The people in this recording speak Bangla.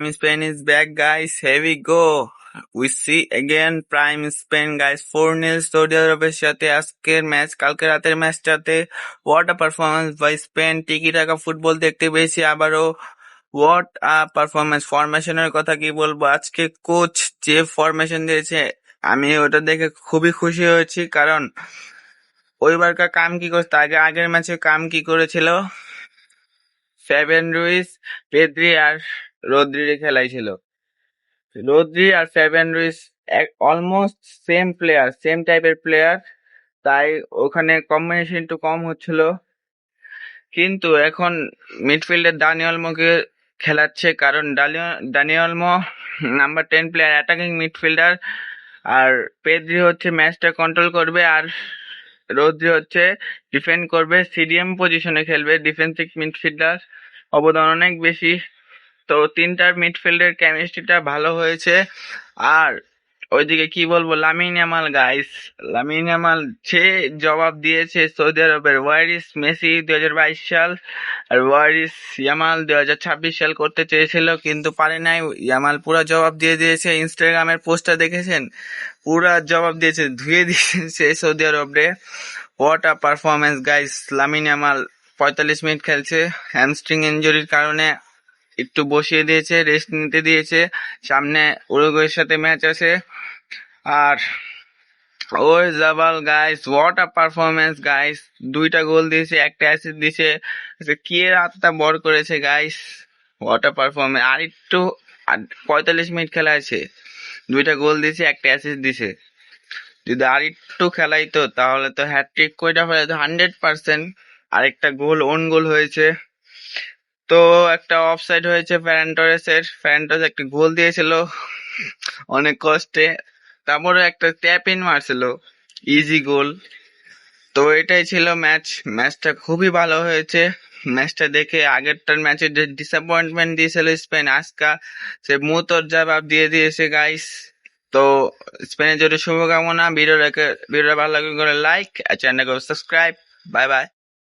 Spain is back, guys. Here we go. We see again Prime Spain, guys. 4-0 সৌদি আরবের সাথে আজকের ম্যাচ, কালকে রাতের ম্যাচটাতে what a performance by Spain. Tiki taka football দেখতে পেয়েছি আবারও। What a performance. ফরমেশনের কথা কি বলবো, আজকে কোচ যে ফরমেশন দিয়েছে আমি ওটা দেখে খুবই খুশি হয়েছি, কারণ ওইবারকার কাম কি করতে আগের ম্যাচে কাম কি করেছিল, ফ্যাবিয়ান রুইস, পেদ্রি আর রদ্রিরে খেলাইছিল। রদ্রি আর Fabian Ruiz almost same player, same টাইপের প্লেয়ার, তাই ওখানে কম্বিনেশন একটু কম হচ্ছিল। কিন্তু এখন মিডফিল্ডে দানি অলমোকে খেলাচ্ছে, কারণ Dani Olmo number 10 player, attacking midfielder, আর পেদ্রি হচ্ছে ম্যাচটা কন্ট্রোল করবে, আর রদ্রি হচ্ছে ডিফেন্ড করবে, সিডিএম পজিশনে খেলবে, ডিফেন্সিভ মিডফিল্ডার, অবদান অনেক বেশি। তো তিনটার মিডফিল্ডের কেমিস্ট্রিটা ভালো হয়েছে। আর ওইদিকে কি বলবো, Lamine Yamal, guys, Lamine Yamal সে জবাব দিয়েছে সৌদি আরবের ওয়ার ইজ মেসি 2022 সাল, আর ওয়ার ইজ ইয়ামাল 2026 সাল করতে চেয়েছিল কিন্তু পারে নাই। ইয়ামাল পুরা জবাব দিয়ে দিয়েছে। ইনস্টাগ্রামের পোস্টটা দেখেছেন, পুরা জবাব দিয়েছে, ধুয়ে দিয়েছে সৌদি আরবরে। What a performance, guys. Lamine Yamal 45 minute খেলছে, হ্যামস্ট্রিং ইনজুরির কারণে একটু বসিয়ে দিয়েছে, রেস্ট নিতে দিয়েছে। সামনে উরুগুয়ের সাথে ম্যাচ আছে। আর ওই জাবাল, guys, what a performance, guys. 2টা গোল দিয়েছে, একটা অ্যাসিস্ট দিয়েছে, কি এর হাতটা বড় করেছে, গাইস। What a performance. আর একটু 45 মিনিট খেলা আছে, 2টা গোল দিয়েছে, একটা অ্যাসিস্ট দিয়েছে। যদি আর একটু খেলাইতো তাহলে তো হ্যাটট্রিক কইটা ফেলাইতো 100%। আরেকটা গোল ওন গোল হয়েছে। তো একটা অফসাইড হয়েছে ফ্যারান টরেসের একটা গোল দিয়েছিল অনেক কষ্টে, তারপরে একটা ট্যাপ ইন মারছিল, ইজি গোল। তো এটাই ছিল ম্যাচটা খুবই ভালো হয়েছে। ম্যাচটা দেখে আগেরটার ম্যাচে যে ডিসঅ্যাপয়েন্টমেন্ট দিয়েছিল স্পেন, আজকা সে মুতোর জবাব দিয়ে দিয়েছে, গাইস। তো স্পেনের জন্য শুভকামনা। ভিডিওটা ভালো লাগলে লাইক আর চ্যানেলকে সাবস্ক্রাইব। Bye bye.